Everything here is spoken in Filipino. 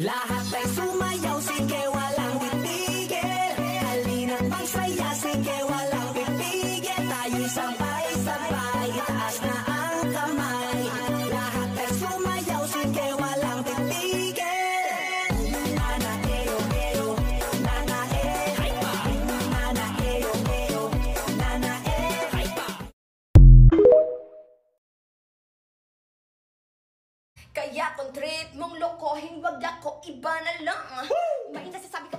Lahat ay sumayaw, sige walang titigil. Halina't magsaya, sige walang pipigil. Tayo'y sabay-sabay, itaas na ang kamay. Lahat ay sumayaw, sige walang titigil. Nana eyo eyo, nana nana eyo eyo, nana Kaya kung treat mong lokohin, wag ako iba na lang. Mainit sasabi ka